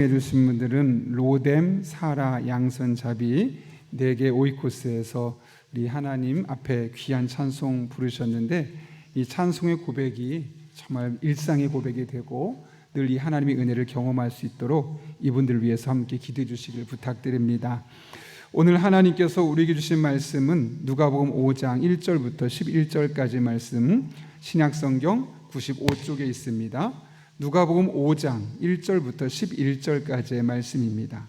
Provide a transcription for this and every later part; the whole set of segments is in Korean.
해주신 분들은 로뎀, 사라, 양선, 자비 4개 오이코스에서 우리 하나님 앞에 귀한 찬송 부르셨는데, 이 찬송의 고백이 정말 일상의 고백이 되고 늘 이 하나님의 은혜를 경험할 수 있도록 이분들을 위해서 함께 기도해 주시길 부탁드립니다. 오늘 하나님께서 우리에게 주신 말씀은 누가복음 5장 1절부터 11절까지 말씀, 신약성경 95쪽에 있습니다. 누가복음 5장 1절부터 11절까지의 말씀입니다.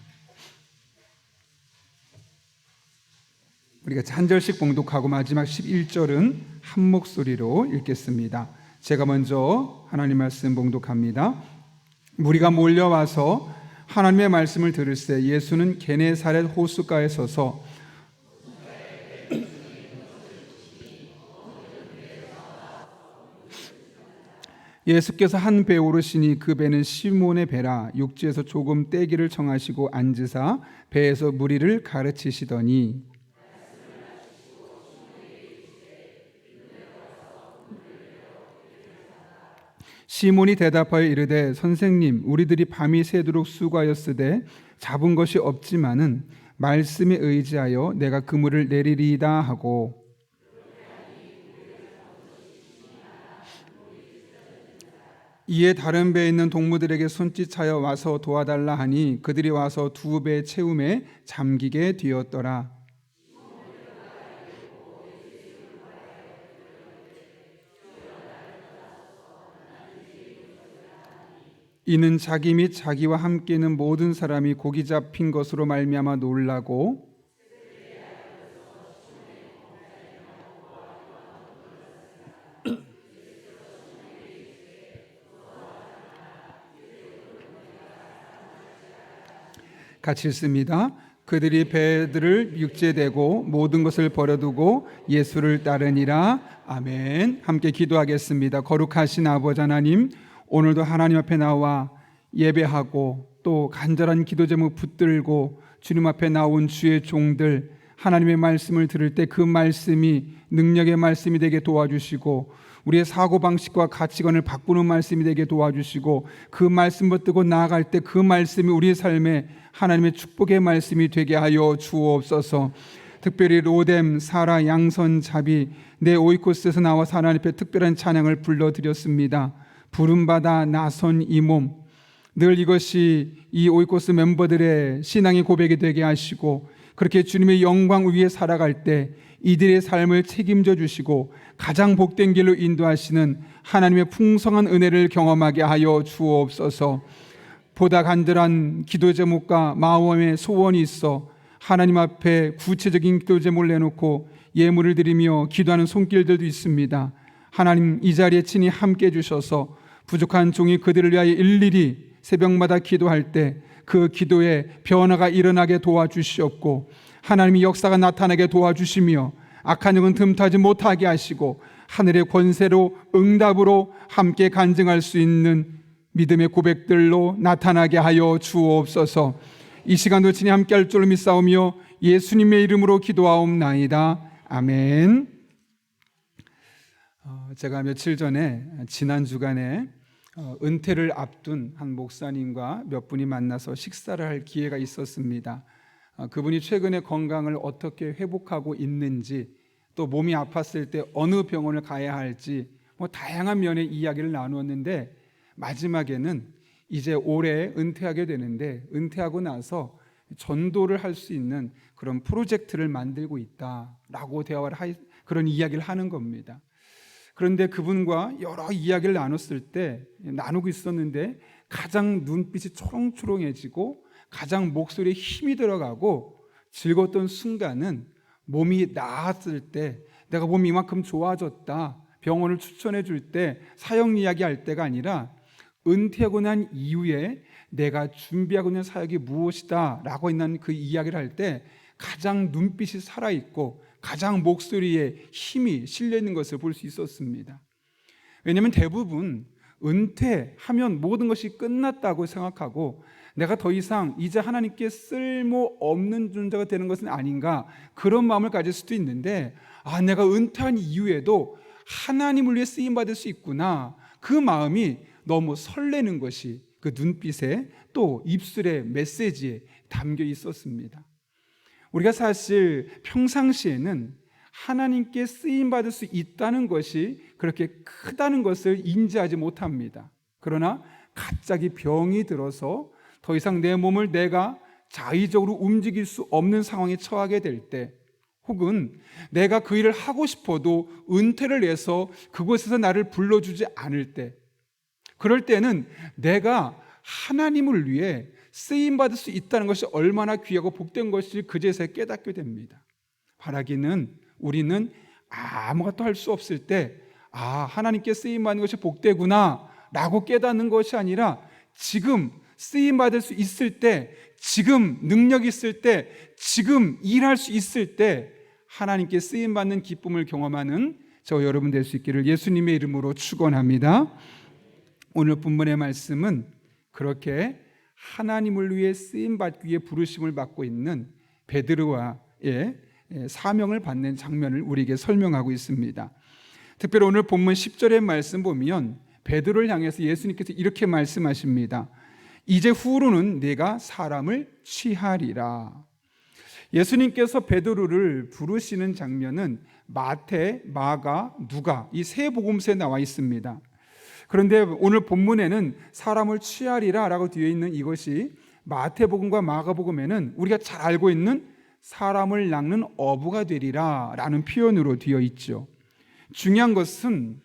우리가 한 절씩 봉독하고 마지막 11절은 한 목소리로 읽겠습니다. 제가 먼저 하나님 말씀 봉독합니다. 무리가 몰려와서 하나님의 말씀을 들을새 예수는 게네사렛 호숫가에 서서 예수께서 한 배에 오르시니 그 배는 시몬의 배라. 육지에서 조금 떼기를 청하시고 앉으사 배에서 무리를 가르치시더니 시몬이 대답하여 이르되 선생님, 우리들이 밤이 새도록 수고하였으되 잡은 것이 없지만은 말씀에 의지하여 내가 그물을 내리리이다 하고, 이에 다른 배에 있는 동무들에게 손짓하여 와서 도와달라 하니 그들이 와서 2배 채움에 잠기게 되었더라. 이는 자기 및 자기와 함께 있는 모든 사람이 고기 잡힌 것으로 말미암아 놀라고 같이 읽습니다. 그들이 배들을 육지에 대고 모든 것을 버려두고 예수를 따르니라. 아멘. 함께 기도하겠습니다. 거룩하신 아버지 하나님, 오늘도 하나님 앞에 나와 예배하고 또 간절한 기도 제목 붙들고 주님 앞에 나온 주의 종들, 하나님의 말씀을 들을 때 그 말씀이 능력의 말씀이 되게 도와주시고 우리의 사고방식과 가치관을 바꾸는 말씀이 되게 도와주시고 그 말씀 붙들고 나아갈 때 그 말씀이 우리의 삶에 하나님의 축복의 말씀이 되게 하여 주옵소서. 특별히 로뎀, 사라, 양선, 자비 내 오이코스에서 나와서 하나님 앞에 특별한 찬양을 불러드렸습니다. 부름받아 나선 이 몸, 늘 이것이 이 오이코스 멤버들의 신앙의 고백이 되게 하시고 그렇게 주님의 영광 위에 살아갈 때 이들의 삶을 책임져 주시고 가장 복된 길로 인도하시는 하나님의 풍성한 은혜를 경험하게 하여 주옵소서. 보다 간절한 기도 제목과 마음의 소원이 있어 하나님 앞에 구체적인 기도 제목을 내놓고 예물을 드리며 기도하는 손길들도 있습니다. 하나님, 이 자리에 친히 함께 해주셔서 부족한 종이 그들을 위하여 일일이 새벽마다 기도할 때 그 기도에 변화가 일어나게 도와주시옵고 하나님의 역사가 나타나게 도와주시며 악한 영은 틈타지 못하게 하시고 하늘의 권세로 응답으로 함께 간증할 수 있는 믿음의 고백들로 나타나게 하여 주옵소서. 이 시간도 친히 함께 할 줄로 믿사오며 예수님의 이름으로 기도하옵나이다. 아멘. 제가 며칠 전에 지난 주간에 은퇴를 앞둔 한 목사님과 몇 분이 만나서 식사를 할 기회가 있었습니다. 그분이 최근에 건강을 어떻게 회복하고 있는지, 또 몸이 아팠을 때 어느 병원을 가야 할지 다양한 면의 이야기를 나누었는데, 마지막에는 이제 올해 은퇴하게 되는데 은퇴하고 나서 전도를 할 수 있는 그런 프로젝트를 만들고 있다라고 그런 이야기를 하는 겁니다. 그런데 그분과 여러 이야기를 나누고 있었는데 가장 눈빛이 초롱초롱해지고 가장 목소리에 힘이 들어가고 즐거웠던 순간은 몸이 나았을 때, 내가 몸이 이만큼 좋아졌다, 병원을 추천해 줄 때 사역 이야기할 때가 아니라 은퇴하고 난 이후에 내가 준비하고 있는 사역이 무엇이다 라고 있는 그 이야기를 할 때 가장 눈빛이 살아있고 가장 목소리에 힘이 실려있는 것을 볼 수 있었습니다. 왜냐하면 대부분 은퇴하면 모든 것이 끝났다고 생각하고 내가 더 이상 이제 하나님께 쓸모없는 존재가 되는 것은 아닌가, 그런 마음을 가질 수도 있는데, 내가 은퇴한 이후에도 하나님을 위해 쓰임받을 수 있구나, 그 마음이 너무 설레는 것이 그 눈빛에 또 입술의 메시지에 담겨 있었습니다. 우리가 사실 평상시에는 하나님께 쓰임받을 수 있다는 것이 그렇게 크다는 것을 인지하지 못합니다. 그러나 갑자기 병이 들어서 더 이상 내 몸을 내가 자의적으로 움직일 수 없는 상황에 처하게 될 때, 혹은 내가 그 일을 하고 싶어도 은퇴를 해서 그곳에서 나를 불러주지 않을 때, 그럴 때는 내가 하나님을 위해 쓰임받을 수 있다는 것이 얼마나 귀하고 복된 것이 그제서야 깨닫게 됩니다. 바라기는 우리는 아무것도 할 수 없을 때 하나님께 쓰임받는 것이 복되구나 라고 깨닫는 것이 아니라, 지금 쓰임받을 수 있을 때, 지금 능력 있을 때, 지금 일할 수 있을 때 하나님께 쓰임받는 기쁨을 경험하는 저 여러분 될 수 있기를 예수님의 이름으로 축원합니다. 오늘 본문의 말씀은 그렇게 하나님을 위해 쓰임받기 위해 부르심을 받고 있는 베드로와의 사명을 받는 장면을 우리에게 설명하고 있습니다. 특별히 오늘 본문 10절의 말씀 보면 베드로를 향해서 예수님께서 이렇게 말씀하십니다. 이제 후로는 네가 사람을 취하리라. 예수님께서 베드로를 부르시는 장면은 마태, 마가, 누가 이 세 복음서에 나와 있습니다. 그런데 오늘 본문에는 사람을 취하리라 라고 되어 있는 이것이 마태복음과 마가복음에는 우리가 잘 알고 있는 사람을 낚는 어부가 되리라 라는 표현으로 되어 있죠. 중요한 것은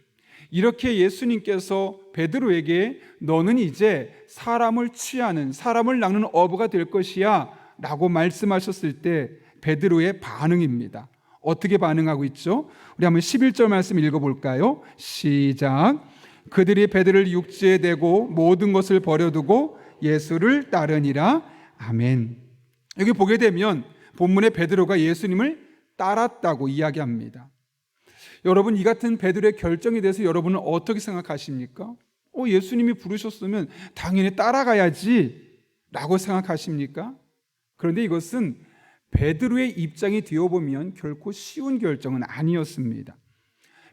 이렇게 예수님께서 베드로에게 너는 이제 사람을 취하는, 사람을 낚는 어부가 될 것이야 라고 말씀하셨을 때 베드로의 반응입니다. 어떻게 반응하고 있죠? 우리 한번 11절 말씀 읽어볼까요? 시작. 그들이 베드로를 육지에 대고 모든 것을 버려두고 예수를 따르니라. 아멘. 여기 보게 되면 본문에 베드로가 예수님을 따랐다고 이야기합니다. 여러분, 이 같은 베드로의 결정에 대해서 여러분은 어떻게 생각하십니까? 예수님이 부르셨으면 당연히 따라가야지 라고 생각하십니까? 그런데 이것은 베드로의 입장이 되어보면 결코 쉬운 결정은 아니었습니다.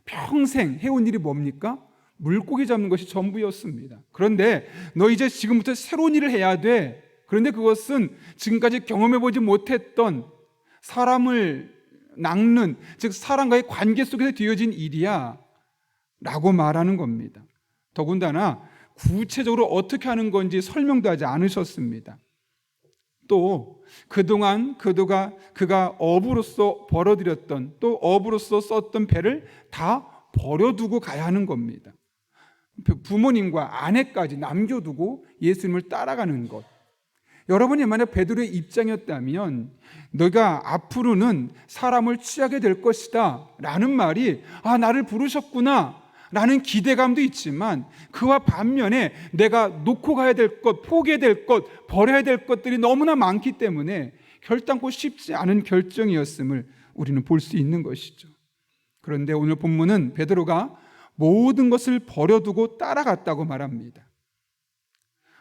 평생 해온 일이 뭡니까? 물고기 잡는 것이 전부였습니다. 그런데 너 이제 지금부터 새로운 일을 해야 돼. 그런데 그것은 지금까지 경험해보지 못했던 사람을 낚는, 즉 사람과의 관계 속에서 되어진 일이야 라고 말하는 겁니다. 더군다나 구체적으로 어떻게 하는 건지 설명도 하지 않으셨습니다. 또 그동안 그가 어부로서 벌어들였던, 또 어부로서 썼던 배를 다 버려두고 가야 하는 겁니다. 부모님과 아내까지 남겨두고 예수님을 따라가는 것. 여러분이 만약 베드로의 입장이었다면 너가 앞으로는 사람을 취하게 될 것이다 라는 말이 나를 부르셨구나 라는 기대감도 있지만, 그와 반면에 내가 놓고 가야 될 것, 포기해야 될 것, 버려야 될 것들이 너무나 많기 때문에 결단코 쉽지 않은 결정이었음을 우리는 볼 수 있는 것이죠. 그런데 오늘 본문은 베드로가 모든 것을 버려두고 따라갔다고 말합니다.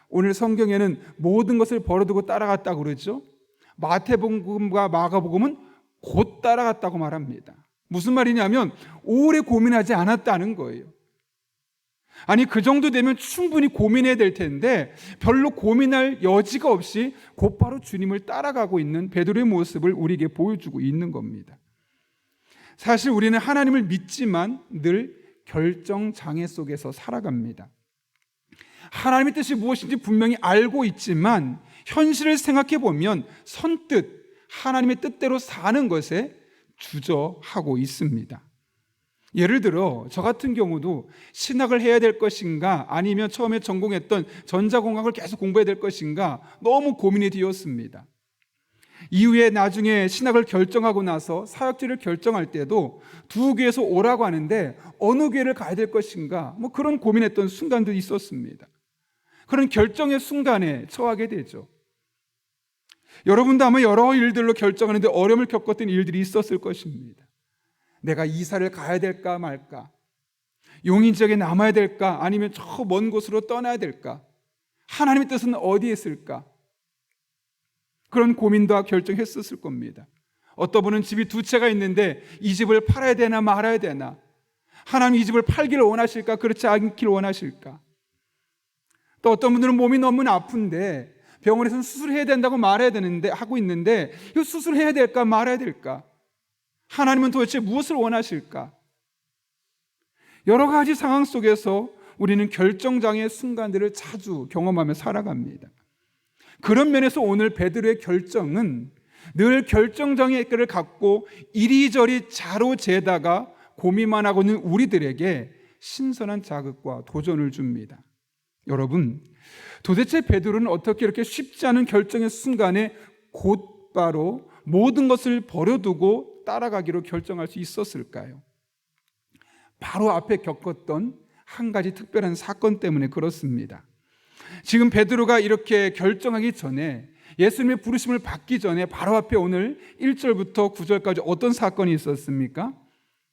오늘 성경에는 모든 것을 버려두고 따라갔다고 그러죠. 마태복음과 마가복음은 곧 따라갔다고 말합니다. 무슨 말이냐면 오래 고민하지 않았다는 거예요. 아니, 그 정도 되면 충분히 고민해야 될 텐데 별로 고민할 여지가 없이 곧바로 주님을 따라가고 있는 베드로의 모습을 우리에게 보여주고 있는 겁니다. 사실 우리는 하나님을 믿지만 늘 결정 장애 속에서 살아갑니다. 하나님의 뜻이 무엇인지 분명히 알고 있지만 현실을 생각해 보면 선뜻 하나님의 뜻대로 사는 것에 주저하고 있습니다. 예를 들어 저 같은 경우도 신학을 해야 될 것인가, 아니면 처음에 전공했던 전자공학을 계속 공부해야 될 것인가 너무 고민이 되었습니다. 이후에 나중에 신학을 결정하고 나서 사역지를 결정할 때도 두 교회에서 오라고 하는데 어느 교회를 가야 될 것인가, 그런 고민했던 순간도 있었습니다. 그런 결정의 순간에 처하게 되죠. 여러분도 아마 여러 일들로 결정하는데 어려움을 겪었던 일들이 있었을 것입니다. 내가 이사를 가야 될까 말까, 용인 지역에 남아야 될까, 아니면 저 먼 곳으로 떠나야 될까, 하나님의 뜻은 어디에 있을까, 그런 고민도 결정했었을 겁니다. 어떤 분은 집이 두 채가 있는데 이 집을 팔아야 되나 말아야 되나, 하나님 이 집을 팔기를 원하실까, 그렇지 않기를 원하실까. 또 어떤 분들은 몸이 너무 아픈데 병원에서는 수술해야 된다고 말해야 되는데 하고 있는데 이거 수술해야 될까 말아야 될까? 하나님은 도대체 무엇을 원하실까? 여러 가지 상황 속에서 우리는 결정장애의 순간들을 자주 경험하며 살아갑니다. 그런 면에서 오늘 베드로의 결정은 늘 결정장애를 갖고 이리저리 자로재다가 고민만 하고 있는 우리들에게 신선한 자극과 도전을 줍니다. 여러분, 도대체 베드로는 어떻게 이렇게 쉽지 않은 결정의 순간에 곧바로 모든 것을 버려두고 따라가기로 결정할 수 있었을까요? 바로 앞에 겪었던 한 가지 특별한 사건 때문에 그렇습니다. 지금 베드로가 이렇게 결정하기 전에, 예수님의 부르심을 받기 전에 바로 앞에 오늘 1절부터 9절까지 어떤 사건이 있었습니까?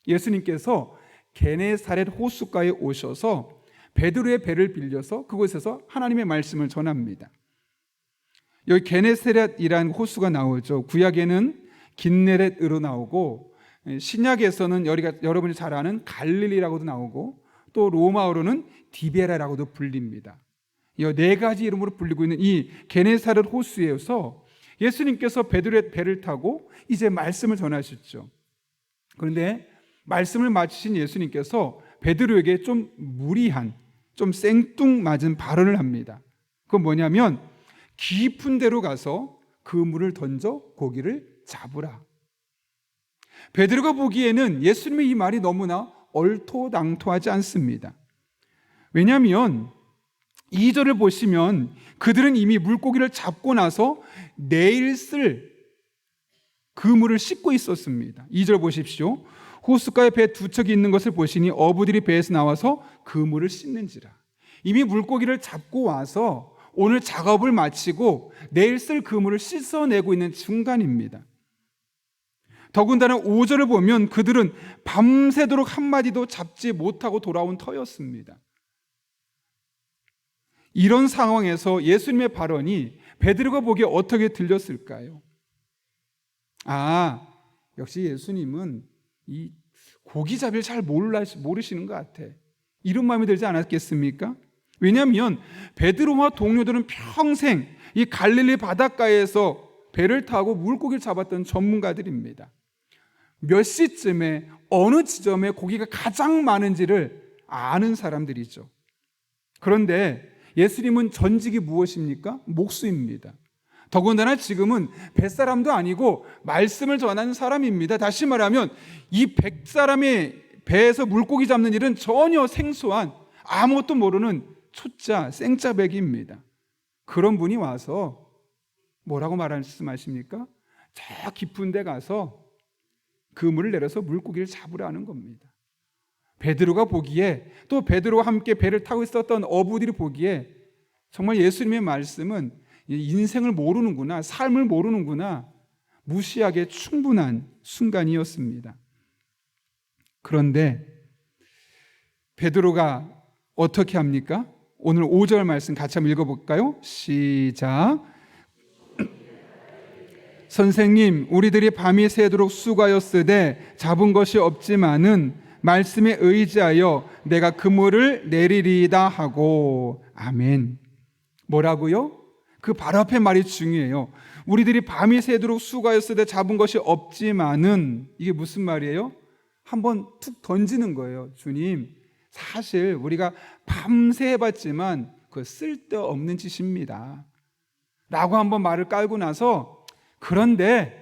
예수님께서 게네사렛 호숫가에 오셔서 베드로의 배를 빌려서 그곳에서 하나님의 말씀을 전합니다. 여기 게네사렛이라는 호수가 나오죠. 구약에는 긴네렛으로 나오고, 신약에서는 여러분이 잘 아는 갈릴리라고도 나오고, 또 로마어로는 디베라라고도 불립니다. 이 네 가지 이름으로 불리고 있는 이 게네사렛 호수에서 예수님께서 베드로의 배를 타고 이제 말씀을 전하셨죠. 그런데 말씀을 마치신 예수님께서 베드로에게 좀 무리한, 좀 생뚱맞은 발언을 합니다. 그건 뭐냐면 깊은 데로 가서 그물을 던져 고기를 잡으라. 베드로가 보기에는 예수님의 이 말이 너무나 얼토당토하지 않습니다. 왜냐하면 2절을 보시면 그들은 이미 물고기를 잡고 나서 내일 쓸 그물을 씻고 있었습니다. 2절 보십시오. 호숫가에 배 두 척이 있는 것을 보시니 어부들이 배에서 나와서 그물을 씻는지라. 이미 물고기를 잡고 와서 오늘 작업을 마치고 내일 쓸 그물을 씻어내고 있는 중간입니다. 더군다나 5절을 보면 그들은 밤새도록 한마디도 잡지 못하고 돌아온 터였습니다. 이런 상황에서 예수님의 발언이 베드로가 보기에 어떻게 들렸을까요? 역시 예수님은 이 고기잡이를 잘 모르시는 것 같아, 이런 마음이 들지 않았겠습니까? 왜냐하면 베드로와 동료들은 평생 이 갈릴리 바닷가에서 배를 타고 물고기를 잡았던 전문가들입니다. 몇 시쯤에 어느 지점에 고기가 가장 많은지를 아는 사람들이죠. 그런데 예수님은 전직이 무엇입니까? 목수입니다. 더군다나 지금은 뱃사람도 아니고 말씀을 전하는 사람입니다. 다시 말하면 이 100사람의 배에서 물고기 잡는 일은 전혀 생소한, 아무것도 모르는 초짜, 생짜배기입니다. 그런 분이 와서 뭐라고 말씀하십니까? 저 깊은 데 가서 그물을 내려서 물고기를 잡으라는 겁니다. 베드로가 보기에, 또 베드로와 함께 배를 타고 있었던 어부들이 보기에 정말 예수님의 말씀은 인생을 모르는구나, 삶을 모르는구나, 무시하기에 충분한 순간이었습니다. 그런데 베드로가 어떻게 합니까? 오늘 5절 말씀 같이 한번 읽어볼까요? 시작. 선생님, 우리들이 밤이 새도록 수고하였으되 잡은 것이 없지만은 말씀에 의지하여 내가 그물을 내리리이다 하고. 아멘. 뭐라고요? 그 바로 앞에 말이 중요해요. 우리들이 밤이 새도록 수고하였으되 잡은 것이 없지만은, 이게 무슨 말이에요? 한번 툭 던지는 거예요. 주님, 사실 우리가 밤새 해봤지만 그 쓸데없는 짓입니다 라고 한번 말을 깔고 나서, 그런데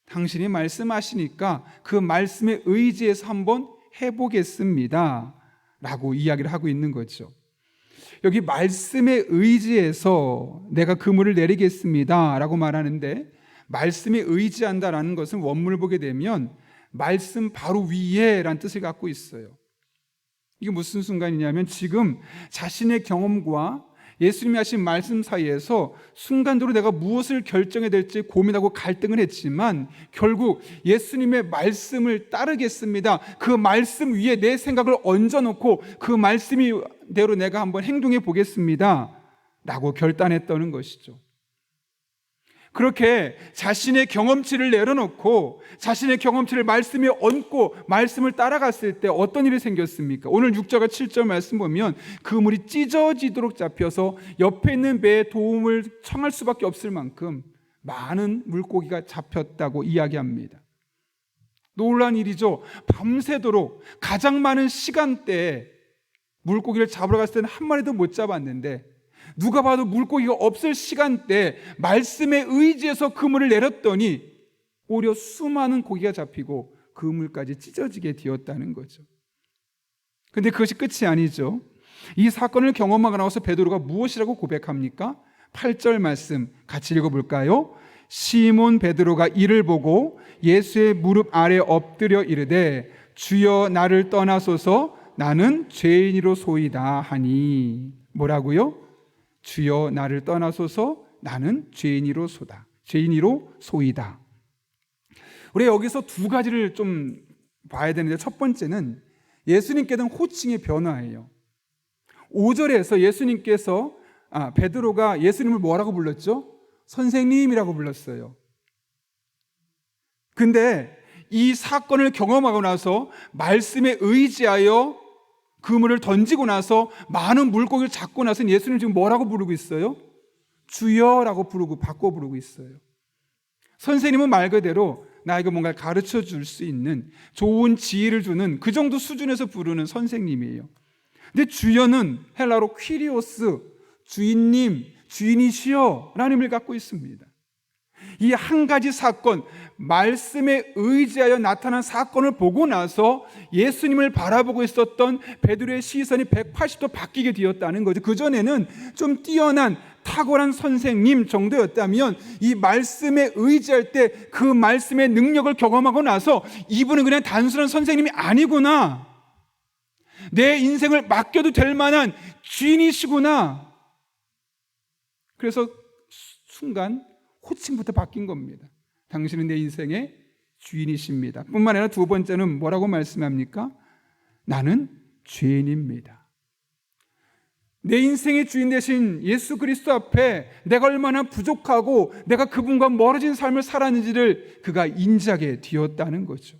당신이 말씀하시니까 그 말씀에 의지해서 한번 해보겠습니다 라고 이야기를 하고 있는 거죠. 여기 말씀에 의지해서 내가 그물을 내리겠습니다 라고 말하는데, 말씀에 의지한다라는 것은 원문을 보게 되면 말씀 바로 위에 라는 뜻을 갖고 있어요. 이게 무슨 순간이냐면 지금 자신의 경험과 예수님이 하신 말씀 사이에서 순간적으로 내가 무엇을 결정해야 될지 고민하고 갈등을 했지만 결국 예수님의 말씀을 따르겠습니다, 그 말씀 위에 내 생각을 얹어놓고 그 말씀대로 내가 한번 행동해 보겠습니다 라고 결단했다는 것이죠. 그렇게 자신의 경험치를 내려놓고 자신의 경험치를 말씀에 얹고 말씀을 따라갔을 때 어떤 일이 생겼습니까? 오늘 6절과 7절 말씀 보면 그물이 찢어지도록 잡혀서 옆에 있는 배에 도움을 청할 수밖에 없을 만큼 많은 물고기가 잡혔다고 이야기합니다. 놀라운 일이죠. 밤새도록 가장 많은 시간대에 물고기를 잡으러 갔을 때는 한 마리도 못 잡았는데, 누가 봐도 물고기가 없을 시간대에 말씀에 의지해서 그물을 내렸더니 오히려 수많은 고기가 잡히고 그물까지 찢어지게 되었다는 거죠. 그런데 그것이 끝이 아니죠. 이 사건을 경험하고 나서 베드로가 무엇이라고 고백합니까? 8절 말씀 같이 읽어볼까요? 시몬 베드로가 이를 보고 예수의 무릎 아래 엎드려 이르되 주여 나를 떠나소서 나는 죄인이로소이다 하니. 뭐라고요? 주여 나를 떠나소서 나는 죄인이로소이다. 우리 여기서 두 가지를 좀 봐야 되는데, 첫 번째는 예수님께 대한 호칭의 변화예요. 5절에서 예수님께서 베드로가 예수님을 뭐라고 불렀죠? 선생님이라고 불렀어요. 근데 이 사건을 경험하고 나서 말씀에 의지하여 그물을 던지고 나서 많은 물고기를 잡고 나서 예수님 지금 뭐라고 부르고 있어요? 주여라고 바꿔 부르고 있어요. 선생님은 말 그대로 나에게 뭔가를 가르쳐 줄 수 있는, 좋은 지혜를 주는 그 정도 수준에서 부르는 선생님이에요. 근데 주여는 헬라로 퀴리오스, 주인님, 주인이시여 라는 의미를 갖고 있습니다. 이 한 가지 사건, 말씀에 의지하여 나타난 사건을 보고 나서 예수님을 바라보고 있었던 베드로의 시선이 180도 바뀌게 되었다는 거죠. 그전에는 좀 뛰어난 탁월한 선생님 정도였다면, 이 말씀에 의지할 때 그 말씀의 능력을 경험하고 나서 이분은 그냥 단순한 선생님이 아니구나, 내 인생을 맡겨도 될 만한 주인이시구나. 그래서 순간 호칭부터 바뀐 겁니다. 당신은 내 인생의 주인이십니다. 뿐만 아니라 두 번째는 뭐라고 말씀합니까? 나는 죄인입니다. 내 인생의 주인 되신 예수 그리스도 앞에 내가 얼마나 부족하고 내가 그분과 멀어진 삶을 살았는지를 그가 인지하게 되었다는 거죠.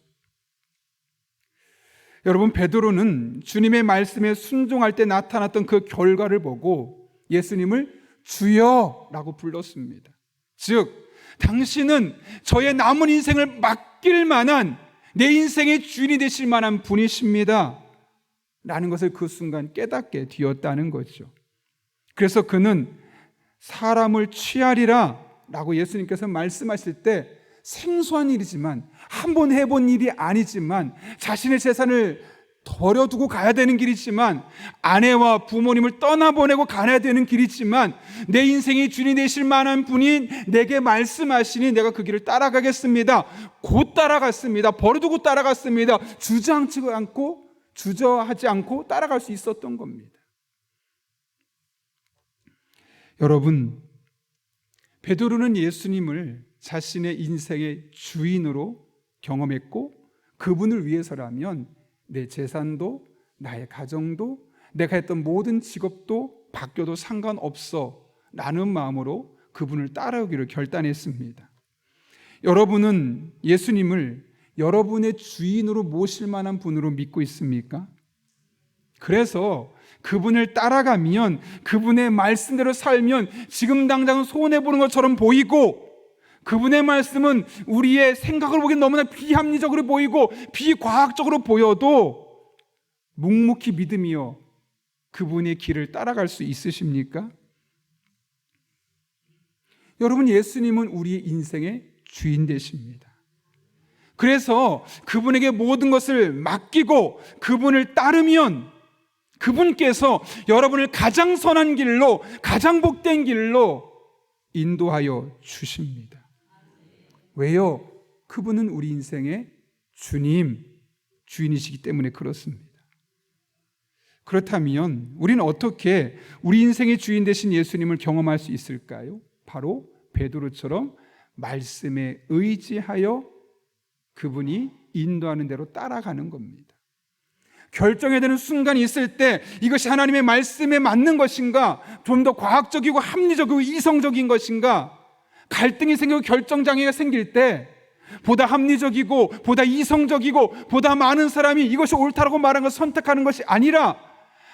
여러분, 베드로는 주님의 말씀에 순종할 때 나타났던 그 결과를 보고 예수님을 주여라고 불렀습니다. 즉, 당신은 저의 남은 인생을 맡길 만한, 내 인생의 주인이 되실 만한 분이십니다 라는 것을 그 순간 깨닫게 되었다는 거죠. 그래서 그는 사람을 취하리라 라고 예수님께서 말씀하실 때 생소한 일이지만, 한 번 해본 일이 아니지만, 자신의 재산을 버려두고 가야 되는 길이지만, 아내와 부모님을 떠나보내고 가야 되는 길이지만, 내 인생의 주인이 되실 만한 분이 내게 말씀하시니 내가 그 길을 따라가겠습니다. 곧 따라갔습니다. 버려두고 따라갔습니다. 주저하지 않고 따라갈 수 있었던 겁니다. 여러분, 베드로는 예수님을 자신의 인생의 주인으로 경험했고, 그분을 위해서라면 내 재산도, 나의 가정도, 내가 했던 모든 직업도 바뀌어도 상관없어 라는 마음으로 그분을 따라오기를 결단했습니다. 여러분은 예수님을 여러분의 주인으로 모실 만한 분으로 믿고 있습니까? 그래서 그분을 따라가면, 그분의 말씀대로 살면 지금 당장 손해보는 것처럼 보이고, 그분의 말씀은 우리의 생각을 보기엔 너무나 비합리적으로 보이고 비과학적으로 보여도 묵묵히 믿으며 그분의 길을 따라갈 수 있으십니까? 여러분, 예수님은 우리의 인생의 주인 되십니다. 그래서 그분에게 모든 것을 맡기고 그분을 따르면 그분께서 여러분을 가장 선한 길로, 가장 복된 길로 인도하여 주십니다. 왜요? 그분은 우리 인생의 주인이시기 때문에 그렇습니다. 그렇다면 우리는 어떻게 우리 인생의 주인 되신 예수님을 경험할 수 있을까요? 바로 베드로처럼 말씀에 의지하여 그분이 인도하는 대로 따라가는 겁니다. 결정해야 되는 순간이 있을 때 이것이 하나님의 말씀에 맞는 것인가, 좀 더 과학적이고 합리적이고 이성적인 것인가, 갈등이 생기고 결정장애가 생길 때 보다 합리적이고 보다 이성적이고 보다 많은 사람이 이것이 옳다라고 말하는 것을 선택하는 것이 아니라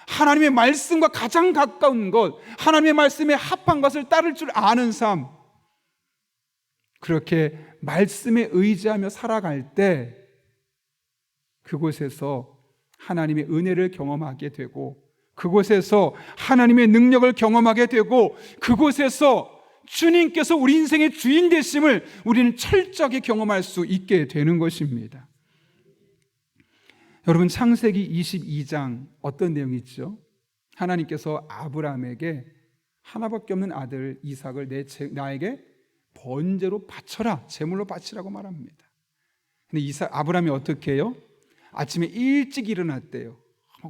하나님의 말씀과 가장 가까운 것, 하나님의 말씀에 합한 것을 따를 줄 아는 삶, 그렇게 말씀에 의지하며 살아갈 때 그곳에서 하나님의 은혜를 경험하게 되고, 그곳에서 하나님의 능력을 경험하게 되고, 그곳에서 주님께서 우리 인생의 주인 되심을 우리는 철저하게 경험할 수 있게 되는 것입니다. 여러분, 창세기 22장 어떤 내용이 있죠? 하나님께서 아브라함에게 하나밖에 없는 아들 이삭을 나에게 번제로 바쳐라, 제물로 바치라고 말합니다. 근데 아브라함이 어떻게 해요? 아침에 일찍 일어났대요.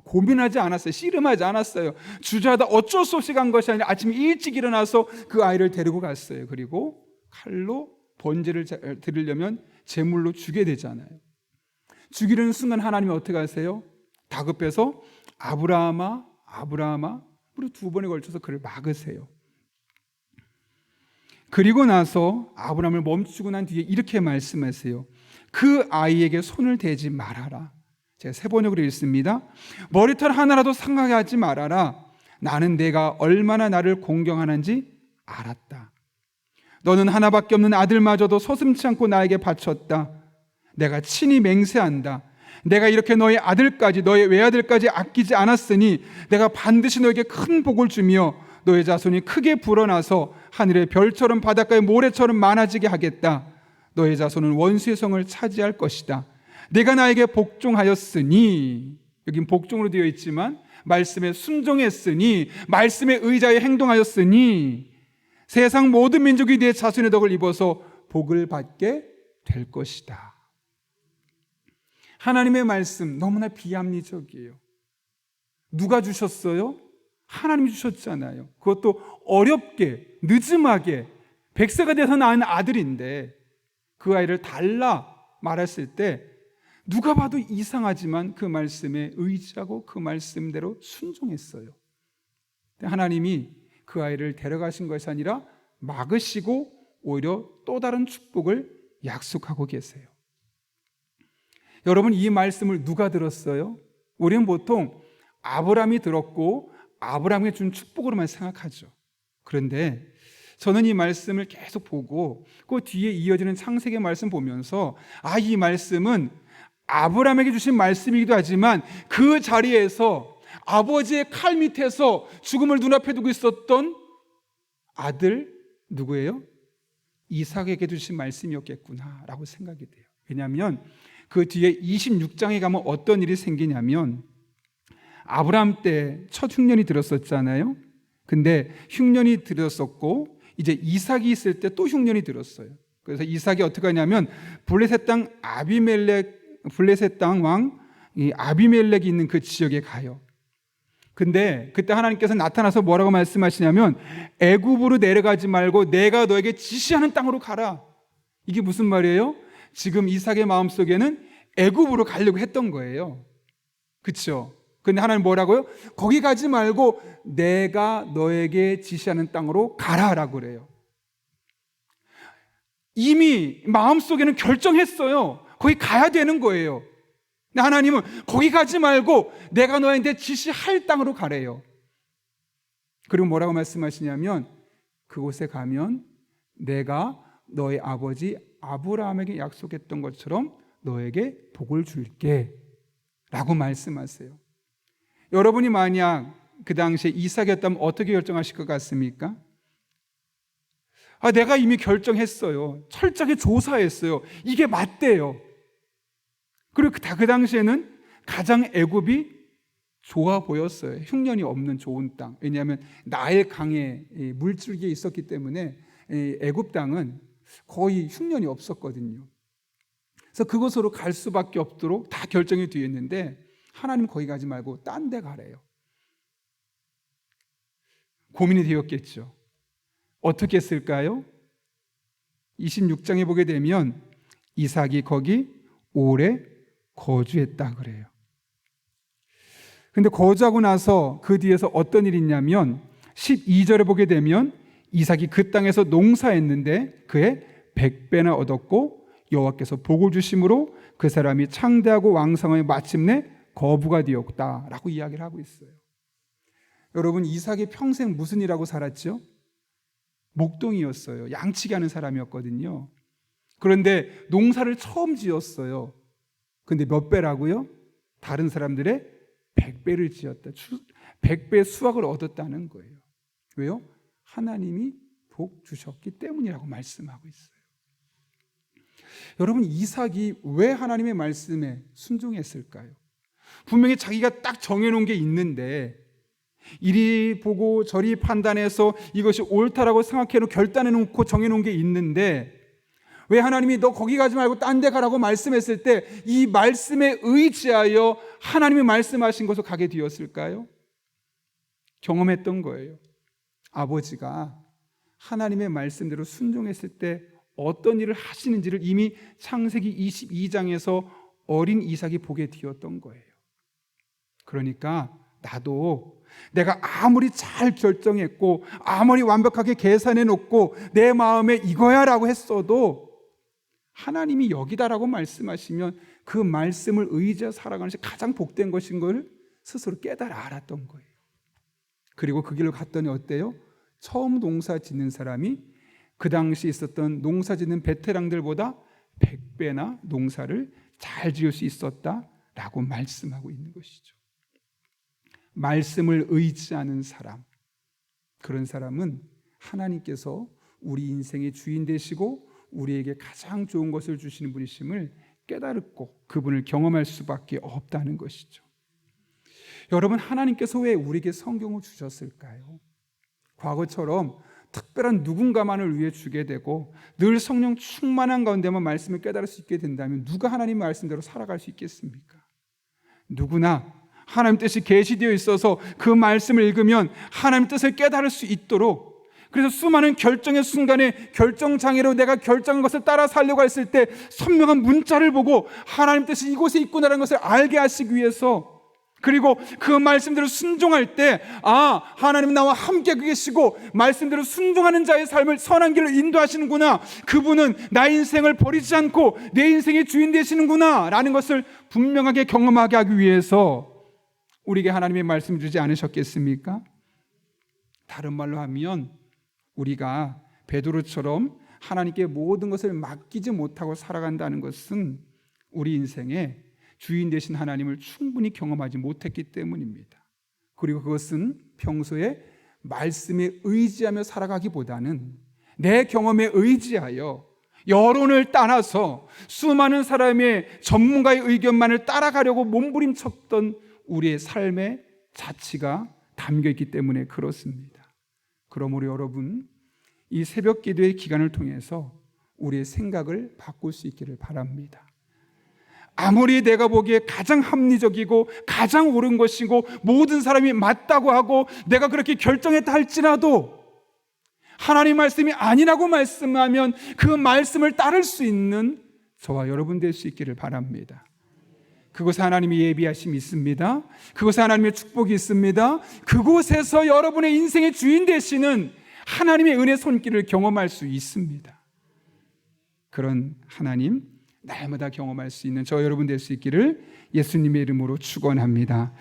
고민하지 않았어요. 씨름하지 않았어요. 주저하다 어쩔 수 없이 간 것이 아니라 아침에 일찍 일어나서 그 아이를 데리고 갔어요. 그리고 칼로 번제를 드리려면 제물로 주게 되잖아요. 죽이려는 순간 하나님이 어떻게 하세요? 다급해서 아브라함아, 아브라함아, 그리고 2번에 걸쳐서 그를 막으세요. 그리고 나서 아브라함을 멈추고 난 뒤에 이렇게 말씀하세요. 그 아이에게 손을 대지 말아라. 제가 새 번역으로 읽습니다. 머리털 하나라도 상하게 하지 말아라. 나는 내가 얼마나 나를 공경하는지 알았다. 너는 하나밖에 없는 아들마저도 서슴지 않고 나에게 바쳤다. 내가 친히 맹세한다. 내가 이렇게 너의 아들까지, 너의 외아들까지 아끼지 않았으니 내가 반드시 너에게 큰 복을 주며 너의 자손이 크게 불어나서 하늘의 별처럼 바닷가의 모래처럼 많아지게 하겠다. 너의 자손은 원수의 성을 차지할 것이다. 내가 나에게 복종하였으니, 여긴 복종으로 되어 있지만 말씀에 순종했으니, 말씀에 의지하여 행동하였으니 세상 모든 민족이 내 자손의 덕을 입어서 복을 받게 될 것이다. 하나님의 말씀 너무나 비합리적이에요. 누가 주셨어요? 하나님이 주셨잖아요. 그것도 어렵게, 늦음하게 100세가 돼서 낳은 아들인데 그 아이를 달라 말했을 때 누가 봐도 이상하지만 그 말씀에 의지하고 그 말씀대로 순종했어요. 하나님이 그 아이를 데려가신 것이 아니라 막으시고 오히려 또 다른 축복을 약속하고 계세요. 여러분, 이 말씀을 누가 들었어요? 우리는 보통 아브라함이 들었고 아브라함이 준 축복으로만 생각하죠. 그런데 저는 이 말씀을 계속 보고 그 뒤에 이어지는 창세기 말씀 보면서 이 말씀은 아브라함에게 주신 말씀이기도 하지만 그 자리에서 아버지의 칼 밑에서 죽음을 눈앞에 두고 있었던 아들 누구예요? 이삭에게 주신 말씀이었겠구나라고 생각이 돼요. 왜냐하면 그 뒤에 26장에 가면 어떤 일이 생기냐면 아브라함 때 첫 흉년이 들었었잖아요. 근데 흉년이 들었었고 이제 이삭이 있을 때 또 흉년이 들었어요. 그래서 이삭이 어떻게 하냐면 블레셋 땅 왕 아비멜렉이 있는 그 지역에 가요. 근데 그때 하나님께서 나타나서 뭐라고 말씀하시냐면 애굽으로 내려가지 말고 내가 너에게 지시하는 땅으로 가라. 이게 무슨 말이에요? 지금 이삭의 마음속에는 애굽으로 가려고 했던 거예요. 그렇죠? 근데 하나님 뭐라고요? 거기 가지 말고 내가 너에게 지시하는 땅으로 가라라고 그래요. 이미 마음속에는 결정했어요. 거기 가야 되는 거예요. 근데 하나님은 거기 가지 말고 내가 너한테 지시할 땅으로 가래요. 그리고 뭐라고 말씀하시냐면 그곳에 가면 내가 너의 아버지 아브라함에게 약속했던 것처럼 너에게 복을 줄게 라고 말씀하세요. 여러분이 만약 그 당시에 이삭이었다면 어떻게 결정하실 것 같습니까? 내가 이미 결정했어요. 철저하게 조사했어요. 이게 맞대요. 그리고 그 당시에는 가장 애굽이 좋아 보였어요. 흉년이 없는 좋은 땅. 왜냐하면 나일 강에 물줄기에 있었기 때문에 애굽 땅은 거의 흉년이 없었거든요. 그래서 그곳으로 갈 수밖에 없도록 다 결정이 되어 있는데 하나님 거기 가지 말고 딴 데 가래요. 고민이 되었겠죠. 어떻게 했을까요? 26장에 보게 되면 이삭이 거기 오래 거주했다 그래요. 근데 거주하고 나서 그 뒤에서 어떤 일이 있냐면 12절에 보게 되면 이삭이 그 땅에서 농사했는데 그의 100배나 얻었고 여호와께서 복을 주심으로 그 사람이 창대하고 왕성하여 마침내 거부가 되었다라고 이야기를 하고 있어요. 여러분, 이삭이 평생 무슨 일하고 살았죠? 목동이었어요. 양치기 하는 사람이었거든요. 그런데 농사를 처음 지었어요. 근데 몇 배라고요? 다른 사람들의 100배를 지었다. 100배의 수확을 얻었다는 거예요. 왜요? 하나님이 복 주셨기 때문이라고 말씀하고 있어요. 여러분, 이삭이 왜 하나님의 말씀에 순종했을까요? 분명히 자기가 딱 정해놓은 게 있는데 이리 보고 저리 판단해서 이것이 옳다라고 생각해놓고 결단해놓고 정해놓은 게 있는데 왜 하나님이 너 거기 가지 말고 딴 데 가라고 말씀했을 때 이 말씀에 의지하여 하나님이 말씀하신 곳으로 가게 되었을까요? 경험했던 거예요. 아버지가 하나님의 말씀대로 순종했을 때 어떤 일을 하시는지를 이미 창세기 22장에서 어린 이삭이 보게 되었던 거예요. 그러니까 나도 내가 아무리 잘 결정했고 아무리 완벽하게 계산해 놓고 내 마음에 이거야 라고 했어도 하나님이 여기다라고 말씀하시면 그 말씀을 의지해 살아가는 것이 가장 복된 것인 걸 스스로 깨달아 알았던 거예요. 그리고 그 길로 갔더니 어때요? 처음 농사 짓는 사람이 그 당시 있었던 농사 짓는 베테랑들보다 100배나 농사를 잘 지을 수 있었다라고 말씀하고 있는 것이죠. 말씀을 의지하는 사람, 그런 사람은 하나님께서 우리 인생의 주인 되시고 우리에게 가장 좋은 것을 주시는 분이심을 깨달고 그분을 경험할 수밖에 없다는 것이죠. 여러분, 하나님께서 왜 우리에게 성경을 주셨을까요? 과거처럼 특별한 누군가만을 위해 주게 되고 늘 성령 충만한 가운데만 말씀을 깨달을 수 있게 된다면 누가 하나님 말씀대로 살아갈 수 있겠습니까? 누구나 하나님 뜻이 계시되어 있어서 그 말씀을 읽으면 하나님 뜻을 깨달을 수 있도록, 그래서 수많은 결정의 순간에 결정장애로 내가 결정한 것을 따라 살려고 했을 때 선명한 문자를 보고 하나님 뜻이 이곳에 있구나라는 것을 알게 하시기 위해서, 그리고 그 말씀대로 순종할 때 하나님은 나와 함께 계시고 말씀대로 순종하는 자의 삶을 선한 길로 인도하시는구나, 그분은 나의 인생을 버리지 않고 내 인생의 주인 되시는구나 라는 것을 분명하게 경험하게 하기 위해서 우리에게 하나님의 말씀을 주지 않으셨겠습니까? 다른 말로 하면 우리가 베드로처럼 하나님께 모든 것을 맡기지 못하고 살아간다는 것은 우리 인생에 주인 되신 하나님을 충분히 경험하지 못했기 때문입니다. 그리고 그것은 평소에 말씀에 의지하며 살아가기보다는 내 경험에 의지하여 여론을 따라서 수많은 사람의 전문가의 의견만을 따라가려고 몸부림쳤던 우리의 삶의 자취가 담겨있기 때문에 그렇습니다. 그러므로 여러분, 이 새벽 기도의 기간을 통해서 우리의 생각을 바꿀 수 있기를 바랍니다. 아무리 내가 보기에 가장 합리적이고 가장 옳은 것이고 모든 사람이 맞다고 하고 내가 그렇게 결정했다 할지라도 하나님 말씀이 아니라고 말씀하면 그 말씀을 따를 수 있는 저와 여러분 될 수 있기를 바랍니다. 그곳에 하나님의 예비하심이 있습니다. 그곳에 하나님의 축복이 있습니다. 그곳에서 여러분의 인생의 주인 되시는 하나님의 은혜 손길을 경험할 수 있습니다. 그런 하나님 날마다 경험할 수 있는 저 여러분 될 수 있기를 예수님의 이름으로 축원합니다.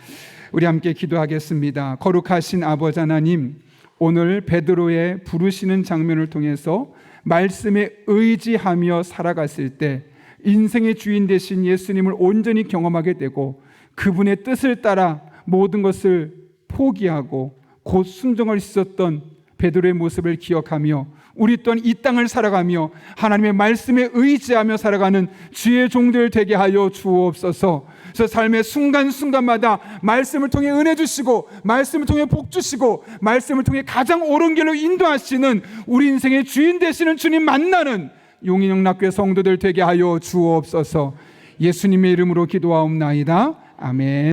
우리 함께 기도하겠습니다. 거룩하신 아버지 하나님, 오늘 베드로의 부르시는 장면을 통해서 말씀에 의지하며 살아갔을 때 인생의 주인 되신 예수님을 온전히 경험하게 되고 그분의 뜻을 따라 모든 것을 포기하고 곧 순종할 수 있었던 베드로의 모습을 기억하며 우리 또한 이 땅을 살아가며 하나님의 말씀에 의지하며 살아가는 주의 종들 되게 하여 주옵소서. 저 삶의 순간순간마다 말씀을 통해 은혜 주시고 말씀을 통해 복 주시고 말씀을 통해 가장 옳은 길로 인도하시는 우리 인생의 주인 되시는 주님 만나는 용인영락교회 성도들 되게 하여 주옵소서. 예수님의 이름으로 기도하옵나이다. 아멘.